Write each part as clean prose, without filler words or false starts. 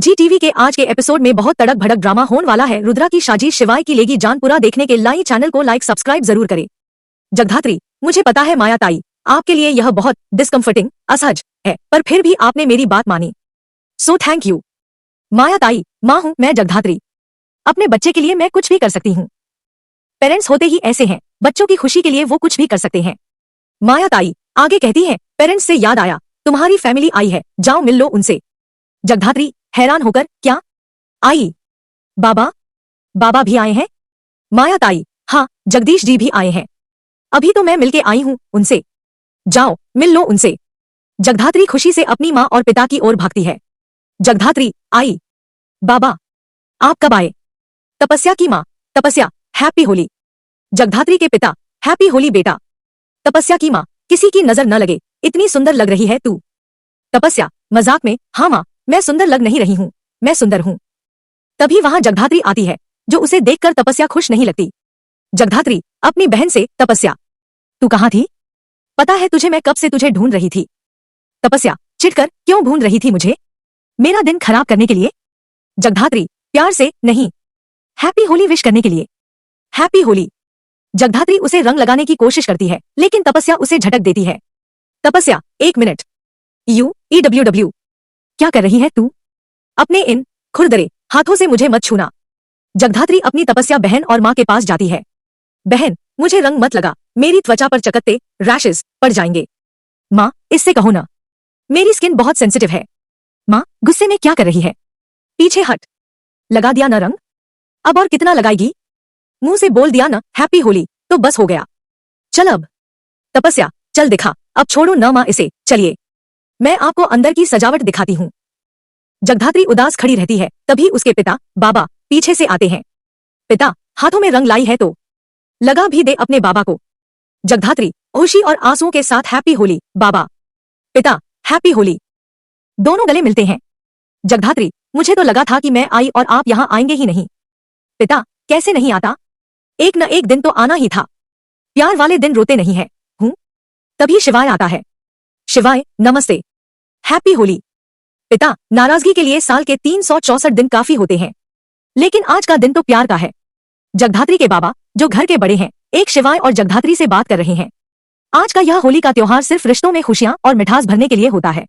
जी TV के आज के एपिसोड में बहुत तड़क भड़क ड्रामा होने वाला है। रुद्रा की साजिश शिवाय की लेगी जान। पूरा देखने के लिए चैनल को लाइक सब्सक्राइब जरूर करें। जगधात्री, मुझे पता है माया ताई, आपके लिए यह बहुत डिस्कम्फर्टिंग असहज है, पर फिर भी आपने मेरी बात मानी, सो थैंक यू। माया ताई, माँ हूँ मैं जगधात्री, अपने बच्चे के लिए मैं कुछ भी कर सकती हूँ। पेरेंट्स होते ही ऐसे हैं, बच्चों की खुशी के लिए वो कुछ भी कर सकते हैं। माया ताई आगे कहती है, पेरेंट्स से याद आया, तुम्हारी फैमिली आई है, जाओ मिल लो उनसे। जगधात्री हैरान होकर, क्या आई? बाबा बाबा भी आए हैं? माया ताई, हाँ जगदीश जी भी आए हैं, अभी तो मैं मिलके आई हूँ उनसे, जाओ मिल लो उनसे। जगधात्री खुशी से अपनी माँ और पिता की ओर भागती है। जगधात्री आई, बाबा आप कब आए? तपस्या की माँ, तपस्या हैप्पी होली। जगधात्री के पिता, हैप्पी होली बेटा। तपस्या की माँ, किसी की नजर न लगे, इतनी सुंदर लग रही है तू। तपस्या मजाक में, हाँ माँ मैं सुंदर लग नहीं रही हूँ, मैं सुंदर हूँ। तभी वहां जगधात्री आती है, जो उसे देखकर तपस्या खुश नहीं लगती। जगधात्री अपनी बहन से, तपस्या तू कहाँ थी? पता है तुझे मैं कब से तुझे ढूंढ रही थी। तपस्या चिढ़कर, क्यों ढूंढ रही थी मुझे? मेरा दिन खराब करने के लिए? जगधात्री प्यार से, नहीं, हैप्पी होली विश करने के लिए। हैप्पी होली। जगधात्री उसे रंग लगाने की कोशिश करती है, लेकिन तपस्या उसे झटक देती है। तपस्या एक मिनट, EWW क्या कर रही है तू? अपने इन खुरदरे हाथों से मुझे मत छूना। जगधात्री अपनी तपस्या बहन और माँ के पास जाती है। बहन मुझे रंग मत लगा, मेरी त्वचा पर चकत्ते रैशेस पड़ जाएंगे। माँ इससे कहो ना, मेरी स्किन बहुत सेंसिटिव है। माँ गुस्से में क्या कर रही है? पीछे हट। लगा दिया ना रंग, अब और कितना लगाएगी? मुंह से बोल दिया ना हैप्पी होली, तो बस हो गया। चल अब। तपस्या चल दिखा, अब छोड़ो न माँ इसे, चलिए मैं आपको अंदर की सजावट दिखाती हूँ। जगधात्री उदास खड़ी रहती है, तभी उसके पिता, बाबा पीछे से आते हैं। पिता हाथों में रंग लाई है तो लगा भी दे अपने बाबा को। जगधात्री खुशी और आंसुओं के साथ, हैप्पी होली बाबा। पिता हैप्पी होली। दोनों गले मिलते हैं। जगधात्री मुझे तो लगा था कि मैं आई और आप यहाँ आएंगे ही नहीं। पिता कैसे नहीं आता, एक न एक दिन तो आना ही था, प्यार वाले दिन रोते नहीं है हूँ। तभी शिवाय आता है। शिवाय नमस्ते, हैप्पी होली। पिता नाराजगी के लिए साल के 364 दिन काफी होते हैं, लेकिन आज का दिन तो प्यार का है। जगधात्री के बाबा, जो घर के बड़े हैं, एक शिवाय और जगधात्री से बात कर रहे हैं। आज का यह होली का त्योहार सिर्फ रिश्तों में खुशियां और मिठास भरने के लिए होता है।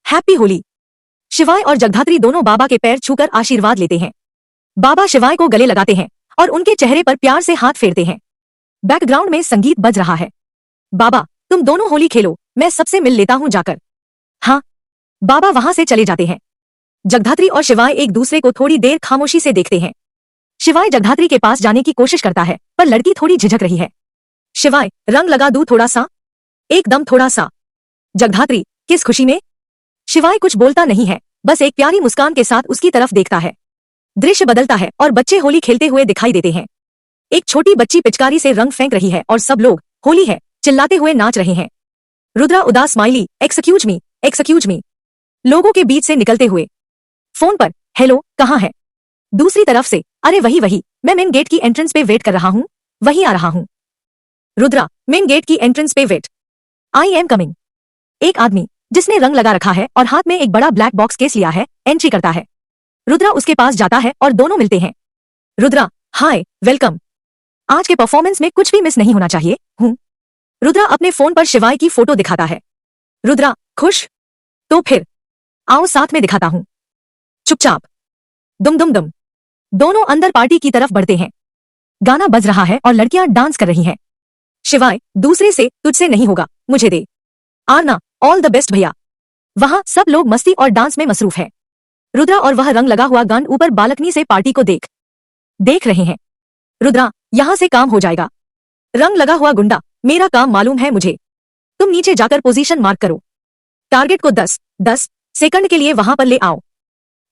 हैप्पी होली। शिवाय और जगधात्री दोनों बाबा के पैर छूकर आशीर्वाद लेते हैं। बाबा शिवाय को गले लगाते हैं और उनके चेहरे पर प्यार से हाथ फेरते हैं। बैकग्राउंड में संगीत बज रहा है। बाबा तुम दोनों होली खेलो, मैं सबसे मिल लेता हूं जाकर। हाँ। बाबा वहां से चले जाते हैं। जगधात्री और शिवाय एक दूसरे को थोड़ी देर खामोशी से देखते हैं। शिवाय जगधात्री के पास जाने की कोशिश करता है, पर लड़की थोड़ी झिझक रही है। शिवाय रंग लगा दूं थोड़ा सा? एकदम थोड़ा सा। जगधात्री किस खुशी में? शिवाय कुछ बोलता नहीं है, बस एक प्यारी मुस्कान के साथ उसकी तरफ देखता है। दृश्य बदलता है और बच्चे होली खेलते हुए दिखाई देते हैं। एक छोटी बच्ची पिचकारी से रंग फेंक रही है और सब लोग होली है चिल्लाते हुए नाच रहे हैं। रुद्रा उदास स्माइली, एक्सक्यूज मी लोगों के बीच से निकलते हुए। फोन पर, हेलो कहाँ है? दूसरी तरफ से, अरे वही मैं मेन गेट की एंट्रेंस पे वेट कर रहा हूँ, वहीं आ रहा हूँ। रुद्रा मेन गेट की एंट्रेंस पे वेट, आई एम कमिंग। एक आदमी जिसने रंग लगा रखा है और हाथ में एक बड़ा ब्लैक बॉक्स केस लिया है, एंट्री करता है। रुद्रा उसके पास जाता है और दोनों मिलते हैं। रुद्रा हाय वेलकम, आज के परफॉर्मेंस में कुछ भी मिस नहीं होना चाहिए हूँ। रुद्रा अपने फोन पर शिवाय की फोटो दिखाता है। रुद्रा खुश? तो फिर आओ साथ में दिखाता हूँ। चुपचाप। दुम। दोनों अंदर पार्टी की तरफ बढ़ते हैं। गाना बज रहा है और लड़कियां डांस कर रही हैं। शिवाय दूसरे से, तुझसे नहीं होगा, मुझे दे। आरना ऑल द बेस्ट भैया। वहां सब लोग मस्ती और डांस में मसरूफ है। रुद्रा और वह रंग लगा हुआ गन ऊपर बालकनी से पार्टी को देख रहे हैं। रुद्रा यहां से काम हो जाएगा। रंग लगा हुआ गुंडा, मेरा काम मालूम है मुझे, तुम नीचे जाकर पोजीशन मार्क करो, टारगेट को 10 सेकंड के लिए वहां पर ले आओ।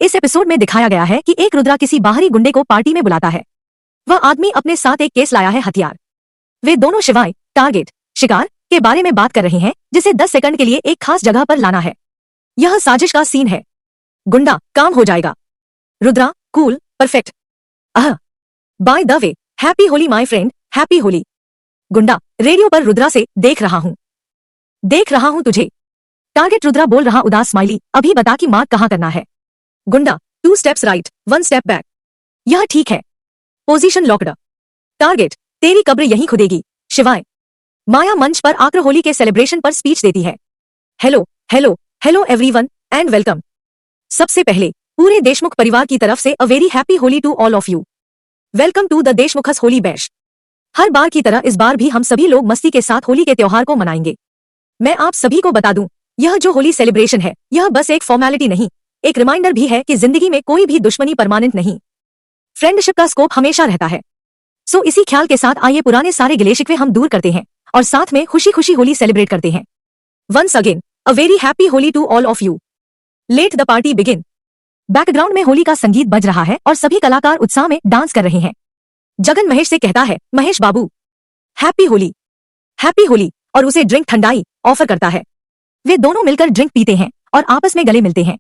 इस एपिसोड में दिखाया गया है कि एक रुद्रा किसी बाहरी गुंडे को पार्टी में बुलाता है। वह आदमी अपने साथ एक केस लाया है, हथियार। वे दोनों शिवाय, टारगेट, शिकार के बारे में बात कर रहे हैं, जिसे 10 सेकंड के लिए एक खास जगह पर लाना है। यह साजिश का सीन है। गुंडा काम हो जाएगा। Rudra cool, perfect. By the way, happy Holi my friend, happy Holi. गुंडा रेडियो पर रुद्रा से, देख रहा हूं तुझे। टारगेट रुद्रा बोल रहा उदास स्माइली, अभी बता कि मार्क कहाँ करना है। गुंडा 2 स्टेप्स राइट 1 स्टेप बैक। यह ठीक है। Position locked. टारगेट, तेरी कब्र यहीं खुदेगी। शिवाय। माया मंच पर आकर होली के सेलिब्रेशन पर स्पीच देती है। Hello hello hello everyone and welcome. सबसे पहले पूरे देशमुख परिवार की तरफ से a very happy Holi to all of you. Welcome to the Deshmukhs Holi bash. हर बार की तरह इस बार भी हम सभी लोग मस्ती के साथ होली के त्योहार को मनाएंगे। मैं आप सभी को बता दूं, यह जो होली सेलिब्रेशन है यह बस एक फॉर्मेलिटी नहीं, एक रिमाइंडर भी है कि जिंदगी में कोई भी दुश्मनी परमानेंट नहीं, फ्रेंडशिप का स्कोप हमेशा रहता है। सो इसी ख्याल के साथ आइए पुराने सारे गिले शिकवे हम दूर करते हैं और साथ में खुशी खुशी होली सेलिब्रेट करते हैं। Once again a very happy Holi to all of you. Let the party begin. Background में होली का संगीत बज रहा है और सभी कलाकार उत्साह में डांस कर रहे हैं। जगन महेश से कहता है, महेश बाबू हैप्पी होली, और उसे ड्रिंक ठंडाई ऑफर करता है। वे दोनों मिलकर ड्रिंक पीते हैं और आपस में गले मिलते हैं।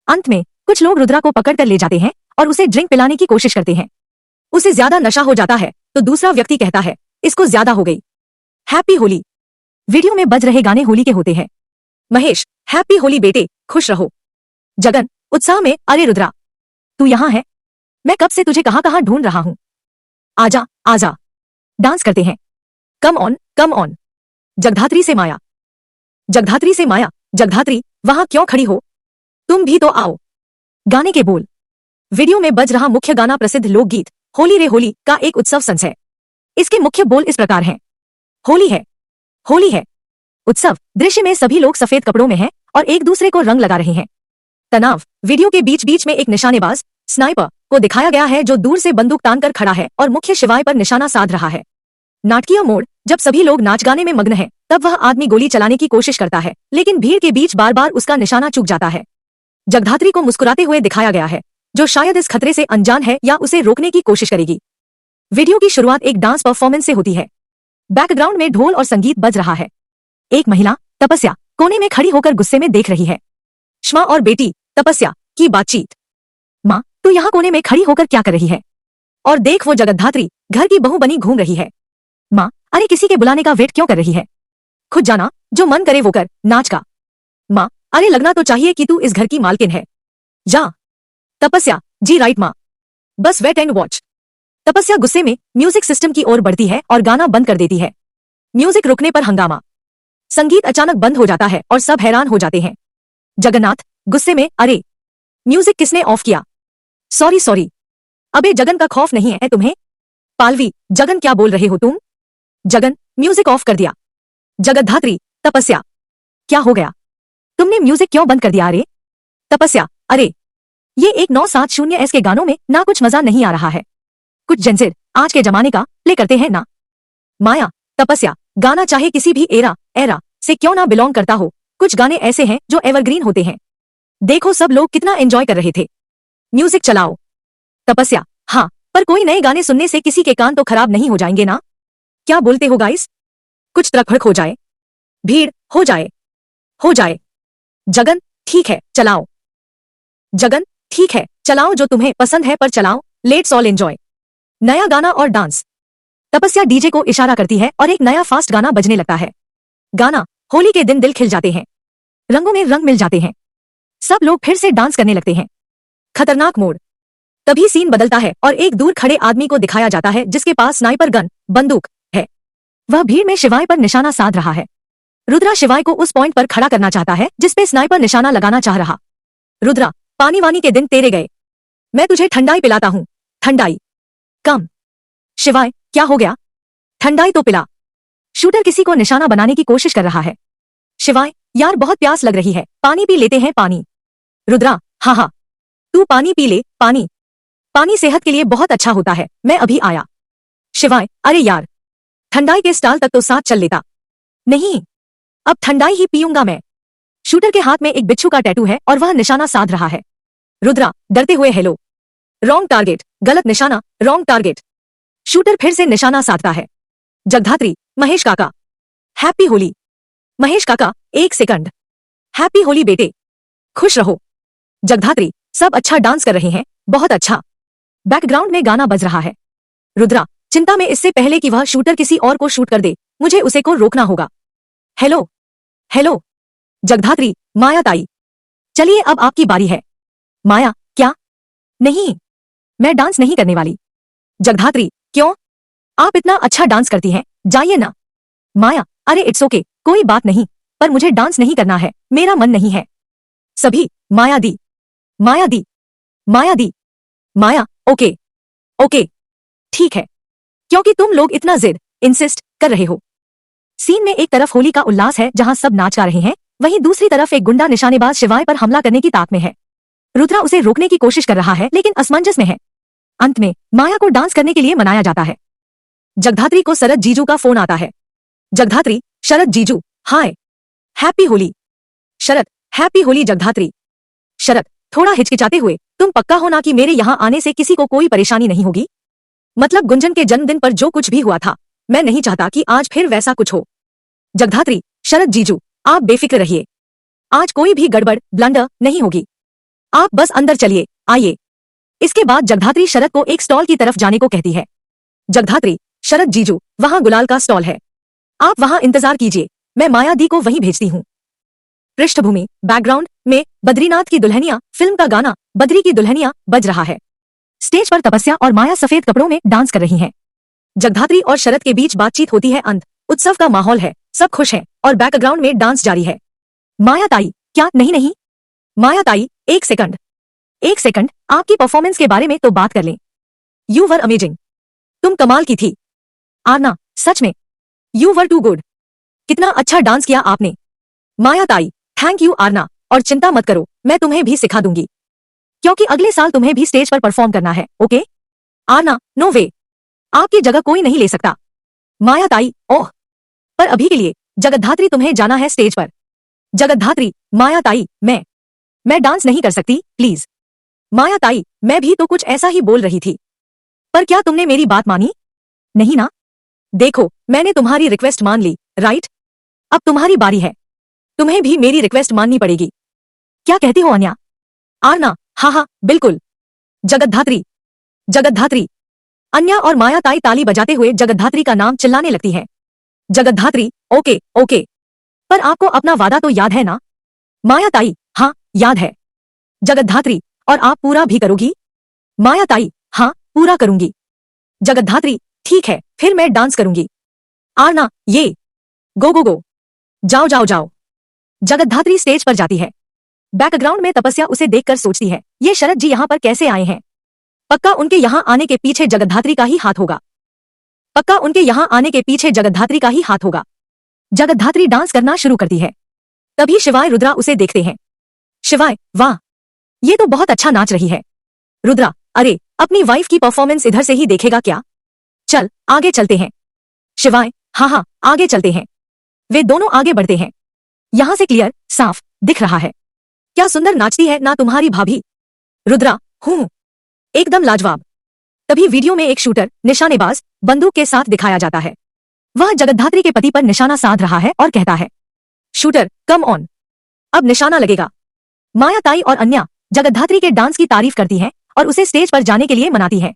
अंत में कुछ लोग रुद्रा को पकड़कर ले जाते हैं और उसे ड्रिंक पिलाने की कोशिश करते हैं। उसे ज्यादा नशा हो जाता है तो दूसरा व्यक्ति कहता है, इसको ज्यादा हो गई। हैप्पी होली। वीडियो में बज रहे गाने होली के होते हैं। महेश, हैप्पी होली बेटे, खुश रहो। जगन उत्साह में, अरे रुद्रा तू यहाँ है, मैं कब से तुझे कहां कहां ढूंढ रहा हूं। आजा आजा। डांस करते हैं। Come on. जगधात्री से माया, जगधात्री वहां क्यों खड़ी हो, तुम भी तो आओ। गाने के बोल। वीडियो में बज रहा मुख्य गाना प्रसिद्ध लोकगीत होली रे होली का एक उत्सव संस है। इसके मुख्य बोल इस प्रकार हैं। होली है उत्सव। दृश्य में सभी लोग सफेद कपड़ों में हैं और एक दूसरे को रंग लगा रहे हैं। तनाव। वीडियो के बीच बीच में एक निशानेबाज स्नाइपर को दिखाया गया है जो दूर से बंदूक तानकर खड़ा है और मुख्य शिवाय पर निशाना साध रहा है। नाटकीय मोड़। जब सभी लोग नाच गाने में मग्न हैं, तब वह आदमी गोली चलाने की कोशिश करता है, लेकिन भीड़ के बीच बार बार उसका निशाना चूक जाता है। जगधात्री को मुस्कुराते हुए दिखाया गया है, जो शायद इस खतरे से अनजान है या उसे रोकने की कोशिश करेगी। वीडियो की शुरुआत एक डांस परफॉर्मेंस से होती है। बैकग्राउंड में ढोल और संगीत बज रहा है। एक महिला तपस्या कोने में खड़ी होकर गुस्से में देख रही है। मां और बेटी तपस्या की बातचीत। मां, तू यहाँ कोने में खड़ी होकर क्या कर रही है? और देख वो जगधात्री घर की बहू बनी घूम रही है। मां, अरे किसी के बुलाने का वेट क्यों कर रही है? खुद जाना, जो मन करे वो कर, नाच का। मां, अरे लगना तो चाहिए कि तू इस घर की मालकिन है, जा। तपस्या, जी राइट मां, बस वेट एंड वॉच। तपस्या गुस्से में म्यूजिक सिस्टम की ओर बढ़ती है और गाना बंद कर देती है। म्यूजिक रुकने पर हंगामा। संगीत अचानक बंद हो जाता है और सब हैरान हो जाते हैं। जगन्नाथ गुस्से में, अरे म्यूजिक किसने ऑफ किया? सॉरी। अबे जगन का खौफ नहीं है तुम्हें? पालवी, जगन क्या बोल रहे हो तुम? जगन, म्यूजिक ऑफ कर दिया। जगद्धात्री, तपस्या क्या हो गया, तुमने म्यूजिक क्यों बंद कर दिया? अरे तपस्या, अरे ये 1970s के गानों में ना कुछ मजा नहीं आ रहा है, कुछ जेंजिर आज के जमाने का प्ले करते हैं ना। माया, तपस्या, गाना चाहे किसी भी एरा से क्यों ना बिलोंग करता हो, कुछ गाने ऐसे हैं जो एवरग्रीन होते हैं। देखो सब लोग कितना एंजॉय कर रहे थे। म्यूजिक चलाओ। तपस्या, हाँ, पर कोई नए गाने सुनने से किसी के कान तो खराब नहीं हो जाएंगे ना? क्या बोलते हो गाइस? कुछ तरफड़क हो जाए, भीड़ हो जाए। जगन, ठीक है चलाओ। जगन, ठीक है चलाओ, जो तुम्हें पसंद है पर चलाओ, लेट्स ऑल एंजॉय। नया गाना और डांस। तपस्या डीजे को इशारा करती है और एक नया फास्ट गाना बजने लगता है। गाना, होली के दिन दिल खिल जाते हैं, रंगों में रंग मिल जाते हैं। सब लोग फिर से डांस करने लगते हैं। खतरनाक मोड़। तभी सीन बदलता है और एक दूर खड़े आदमी को दिखाया जाता है जिसके पास स्नाइपर गन बंदूक है। वह भीड़ में शिवाय पर निशाना साध रहा है। रुद्रा शिवाय को उस पॉइंट पर खड़ा करना चाहता है जिसपे स्नाइपर निशाना लगाना चाह रहा। रुद्रा, पानी वानी के दिन तेरे गए, मैं तुझे ठंडाई पिलाता हूं, ठंडाई। कम। शिवाय, क्या हो गया? ठंडाई तो पिला। शूटर किसी को निशाना बनाने की कोशिश कर रहा है। शिवाय, यार बहुत प्यास लग रही है, पानी पी लेते हैं पानी। रुद्रा, हाँ, तू पानी पी ले, पानी सेहत के लिए बहुत अच्छा होता है, मैं अभी आया। शिवाय, अरे यार, ठंडाई के स्टॉल तक तो साथ चल लेता। नहीं, अब ठंडाई ही पीऊंगा मैं। शूटर के हाथ में एक बिच्छू का टैटू है और वह निशाना साध रहा है। रुद्रा डरते हुए, हेलो, रॉन्ग टारगेट, गलत निशाना, रॉन्ग टारगेट। शूटर फिर से निशाना साधता है। जगधात्री, महेश काका, हैप्पी होली। महेश काका, एक सेकंड, हैप्पी होली बेटे, खुश रहो। जगधात्री, सब अच्छा डांस कर रहे हैं, बहुत अच्छा। बैकग्राउंड में गाना बज रहा है। रुद्रा चिंता में, इससे पहले कि वह शूटर किसी और को शूट कर दे, मुझे उसे को रोकना होगा। हेलो। जगधात्री, माया ताई, चलिए अब आपकी बारी है। माया, क्या नहीं, मैं डांस नहीं करने वाली। जगधात्री, क्यों? आप इतना अच्छा डांस करती हैं, जाइए ना। माया, अरे इट्स ओके, कोई बात नहीं, पर मुझे डांस नहीं करना है, मेरा मन नहीं है। सभी, माया दी, माया दी, माया दी, माया, ओके, ओके, ठीक है, क्योंकि तुम लोग इतना जिद इंसिस्ट कर रहे हो। सीन में एक तरफ होली का उल्लास है जहां सब नाच गा रहे हैं, वहीं दूसरी तरफ एक गुंडा निशानेबाज शिवाय पर हमला करने की ताक में है। रुद्रा उसे रोकने की कोशिश कर रहा है लेकिन असमंजस में है। अंत में माया को डांस करने के लिए मनाया जाता है। जगधात्री को शरद जीजू का फोन आता है। जगधात्री, शरद जीजू, हाय, हैप्पी होली। शरद, हैप्पी होली जगधात्री। शरद, थोड़ा हिचकिचाते हुए, तुम पक्का हो ना कि मेरे यहाँ आने से किसी को कोई परेशानी नहीं होगी? मतलब गुंजन के जन्मदिन पर जो कुछ भी हुआ था, मैं नहीं चाहता कि आज फिर वैसा कुछ हो। जगधात्री, शरद जीजू, आप बेफिक्र रहिए, आज कोई भी गड़बड़ ब्लंडर नहीं होगी। आप बस अंदर चलिए, आइए। इसके बाद जगधात्री शरद को एक स्टॉल की तरफ जाने को कहती है। जगधात्री, शरद जीजू, वहां गुलाल का स्टॉल है, आप वहां इंतजार कीजिए, मैं माया दी को वहीं भेजती हूँ। पृष्ठभूमि बैकग्राउंड में बद्रीनाथ की दुल्हनिया फिल्म का गाना बद्री की दुल्हनिया बज रहा है। स्टेज पर तपस्या और माया सफेद कपड़ों में डांस कर रही हैं। जगधात्री और शरद के बीच बातचीत होती है। अंत उत्सव का माहौल है, सब खुश हैं और बैकग्राउंड में डांस जारी है। माया ताई, क्या? नहीं नहीं, माया ताई, एक सेकंड, एक सेकंड, आपकी परफॉर्मेंस के बारे में तो बात कर लें। यू वर अमेजिंग, तुम कमाल की थी। आरना, सच में, यू वर टू गुड, कितना अच्छा डांस किया आपने। माया ताई, थैंक यू आरना, और चिंता मत करो, मैं तुम्हें भी सिखा दूंगी, क्योंकि अगले साल तुम्हें भी स्टेज पर परफॉर्म करना है, ओके? आरना, नो वे, आपकी जगह कोई नहीं ले सकता। माया ताई, ओह, पर अभी के लिए जगद्धात्री तुम्हें जाना है स्टेज पर। जगद्धात्री, माया ताई, मैं डांस नहीं कर सकती, प्लीज। माया ताई, मैं भी तो कुछ ऐसा ही बोल रही थी, पर क्या तुमने मेरी बात मानी? नहीं ना? देखो, मैंने तुम्हारी रिक्वेस्ट मान ली, राइट? अब तुम्हारी बारी है, तुम्हें भी मेरी रिक्वेस्ट माननी पड़ेगी। क्या कहती हो अन्या? आरना, हाँ हाँ, बिल्कुल। जगद्धात्री, जगद्धात्री। अन्या और माया ताई ताली बजाते हुए जगद्धात्री का नाम चिल्लाने लगती हैं। जगद्धात्री, ओके ओके, पर आपको अपना वादा तो याद है ना? माया ताई, हाँ, याद है। जगद्धात्री, और आप पूरा भी करोगी? माया ताई, हाँ, पूरा करूंगी। जगद्धात्री, ठीक है, फिर मैं डांस करूंगी। आरना, ये, गो गो गो, जाओ जाओ जाओ। जगद्धात्री स्टेज पर जाती है। बैकग्राउंड में तपस्या उसे देखकर सोचती है, ये शरद जी यहाँ पर कैसे आए हैं? पक्का उनके यहाँ आने के पीछे जगद्धात्री का ही हाथ होगा। पक्का उनके यहाँ आने के पीछे जगद्धात्री का ही हाथ होगा। जगद्धात्री डांस करना शुरू करती है। तभी शिवाय रुद्रा उसे देखते हैं। शिवाय, वाह, ये तो बहुत अच्छा नाच रही है। रुद्रा, अरे, अपनी वाइफ की परफॉर्मेंस इधर से ही देखेगा क्या? चल, आगे चलते हैं। शिवाय, हाँ हाँ, आगे चलते हैं। वे दोनों आगे बढ़ते हैं। यहां से क्लियर, साफ दिख रहा है। क्या सुंदर नाचती है ना तुम्हारी भाभी। रुद्रा, हूं, एकदम लाजवाब। तभी वीडियो में एक शूटर निशानेबाज बंदूक के साथ दिखाया जाता है। वह जगद्धात्री के पति पर निशाना साध रहा है और कहता है, शूटर, कम ऑन, अब निशाना लगेगा। माया ताई और अन्या जगद्धात्री के डांस की तारीफ करती हैं और उसे स्टेज पर जाने के लिए मनाती हैं।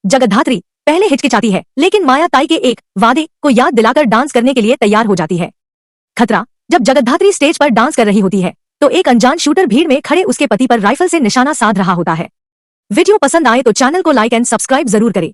जगद्धात्री पहले हिचकिचाती है, लेकिन माया ताई के एक वादे को याद दिलाकर डांस करने के लिए तैयार हो जाती है। खतरा, जब जगद्धात्री स्टेज पर डांस कर रही होती है तो एक अनजान शूटर भीड़ में खड़े उसके पति पर राइफल से निशाना साध रहा होता है। वीडियो पसंद आए तो चैनल को लाइक एंड सब्सक्राइब जरूर करें।